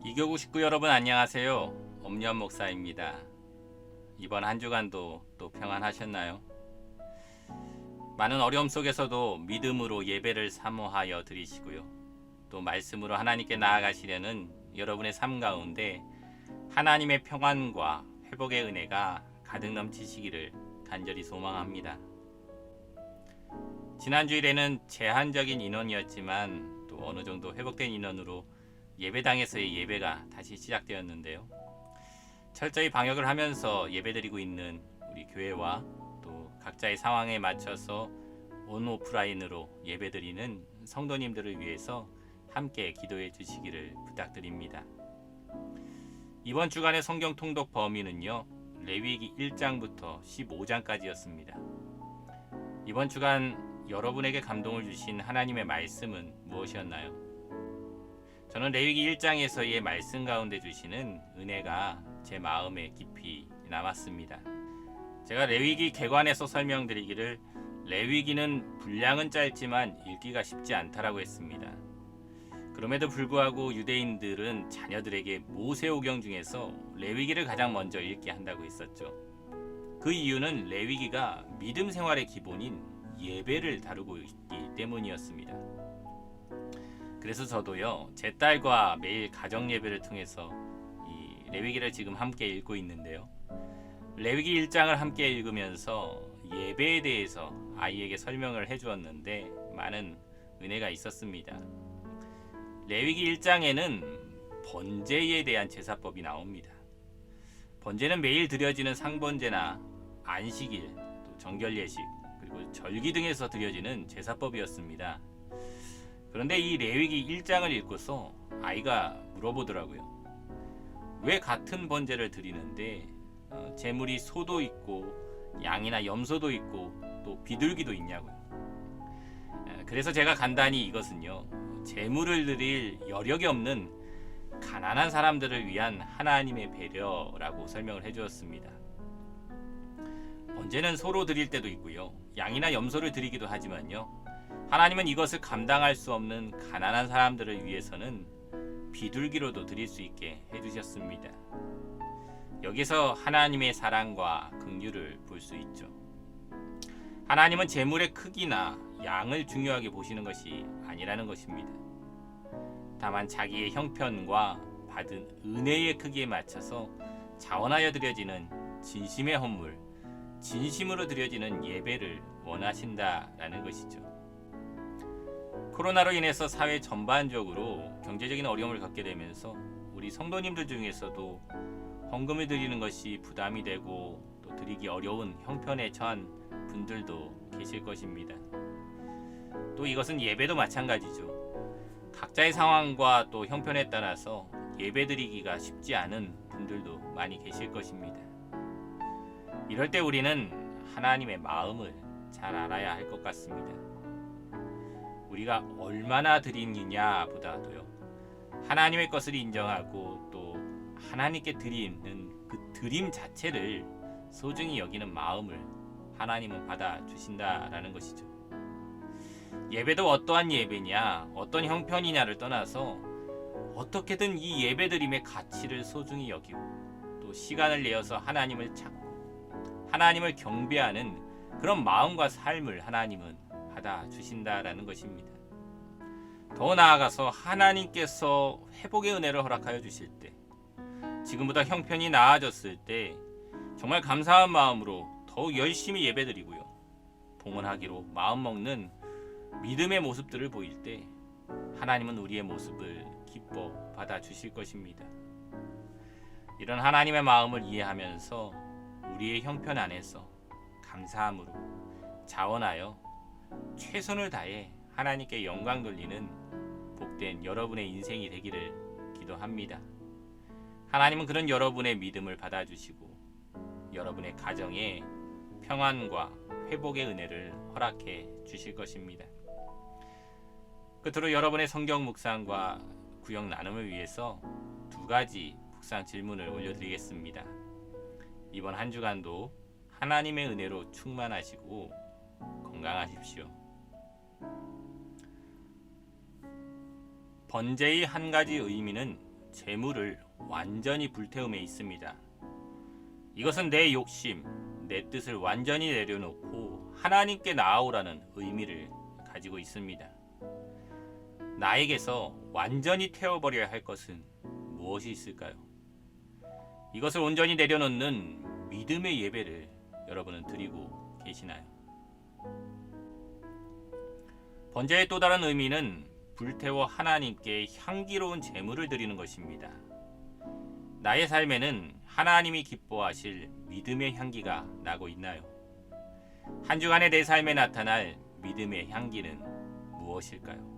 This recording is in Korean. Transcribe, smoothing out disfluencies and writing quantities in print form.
이교구 식구 여러분 안녕하세요. 엄년 목사입니다. 이번 한 주간도 또 평안하셨나요? 많은 어려움 속에서도 믿음으로 예배를 사모하여 드리시고요. 또 말씀으로 하나님께 나아가시려는 여러분의 삶 가운데 하나님의 평안과 회복의 은혜가 가득 넘치시기를 간절히 소망합니다. 지난주일에는 제한적인 인원이었지만 또 어느 정도 회복된 인원으로 예배당에서의 예배가 다시 시작되었는데요. 철저히 방역을 하면서 예배드리고 있는 우리 교회와 또 각자의 상황에 맞춰서 온 오프라인으로 예배드리는 성도님들을 위해서 함께 기도해 주시기를 부탁드립니다. 이번 주간의 성경 통독 범위는요, 레위기 1장부터 15장까지였습니다. 이번 주간 여러분에게 감동을 주신 하나님의 말씀은 무엇이었나요? 저는 레위기 1장에서의 말씀 가운데 주시는 은혜가 제 마음에 깊이 남았습니다. 제가 레위기 개관에서 설명드리기를 레위기는 분량은 짧지만 읽기가 쉽지 않다라고 했습니다. 그럼에도 불구하고 유대인들은 자녀들에게 모세오경 중에서 레위기를 가장 먼저 읽게 한다고 했었죠. 그 이유는 레위기가 믿음 생활의 기본인 예배를 다루고 있기 때문이었습니다. 그래서 저도요, 제 딸과 매일 가정 예배를 통해서 이 레위기를 지금 함께 읽고 있는데요. 레위기 1장을 함께 읽으면서 예배에 대해서 아이에게 설명을 해주었는데 많은 은혜가 있었습니다. 레위기 1장에는 번제에 대한 제사법이 나옵니다. 번제는 매일 드려지는 상번제나 안식일, 또 정결예식, 그리고 절기 등에서 드려지는 제사법이었습니다. 그런데 이 레위기 1장을 읽고서 아이가 물어보더라고요. 왜 같은 번제를 드리는데 제물이 소도 있고 양이나 염소도 있고 또 비둘기도 있냐고요. 그래서 제가 간단히 이것은요, 제물을 드릴 여력이 없는 가난한 사람들을 위한 하나님의 배려라고 설명을 해주었습니다. 번제는 소로 드릴 때도 있고요, 양이나 염소를 드리기도 하지만요, 하나님은 이것을 감당할 수 없는 가난한 사람들을 위해서는 비둘기로도 드릴 수 있게 해주셨습니다. 여기서 하나님의 사랑과 긍휼을 볼 수 있죠. 하나님은 제물의 크기나 양을 중요하게 보시는 것이 아니라는 것입니다. 다만 자기의 형편과 받은 은혜의 크기에 맞춰서 자원하여 드려지는 진심의 헌물, 진심으로 드려지는 예배를 원하신다라는 것이죠. 코로나로 인해서 사회 전반적으로 경제적인 어려움을 겪게 되면서 우리 성도님들 중에서도 헌금을 드리는 것이 부담이 되고 또 드리기 어려운 형편에 처한 분들도 계실 것입니다. 또 이것은 예배도 마찬가지죠. 각자의 상황과 또 형편에 따라서 예배 드리기가 쉽지 않은 분들도 많이 계실 것입니다. 이럴 때 우리는 하나님의 마음을 잘 알아야 할 것 같습니다. 우리가 얼마나 드리느냐 보다도요, 하나님의 것을 인정하고 또 하나님께 드리는 그 드림 자체를 소중히 여기는 마음을 하나님은 받아주신다라는 것이죠. 예배도 어떠한 예배냐, 어떤 형편이냐를 떠나서 어떻게든 이 예배드림의 가치를 소중히 여기고 또 시간을 내어서 하나님을 찾고 하나님을 경배하는 그런 마음과 삶을 하나님은 받아주신다라는 것입니다. 더 나아가서 하나님께서 회복의 은혜를 허락하여 주실 때, 지금보다 형편이 나아졌을 때 정말 감사한 마음으로 더욱 열심히 예배드리고요, 봉헌하기로 마음먹는 믿음의 모습들을 보일 때 하나님은 우리의 모습을 기뻐 받아주실 것입니다. 이런 하나님의 마음을 이해하면서 우리의 형편 안에서 감사함으로 자원하여 최선을 다해 하나님께 영광 돌리는 복된 여러분의 인생이 되기를 기도합니다. 하나님은 그런 여러분의 믿음을 받아주시고 여러분의 가정에 평안과 회복의 은혜를 허락해 주실 것입니다. 끝으로 여러분의 성경 묵상과 구역 나눔을 위해서 두 가지 묵상 질문을 올려드리겠습니다. 이번 한 주간도 하나님의 은혜로 충만하시고 건강하십시오. 번제의 한 가지 의미는 재물을 완전히 불태움에 있습니다. 이것은 내 욕심, 내 뜻을 완전히 내려놓고 하나님께 나아오라는 의미를 가지고 있습니다. 나에게서 완전히 태워버려야 할 것은 무엇이 있을까요? 이것을 온전히 내려놓는 믿음의 예배를 여러분은 드리고 계시나요? 번제의 또 다른 의미는 불태워 하나님께 향기로운 제물을 드리는 것입니다. 나의 삶에는 하나님이 기뻐하실 믿음의 향기가 나고 있나요? 한 주간의 내 삶에 나타날 믿음의 향기는 무엇일까요?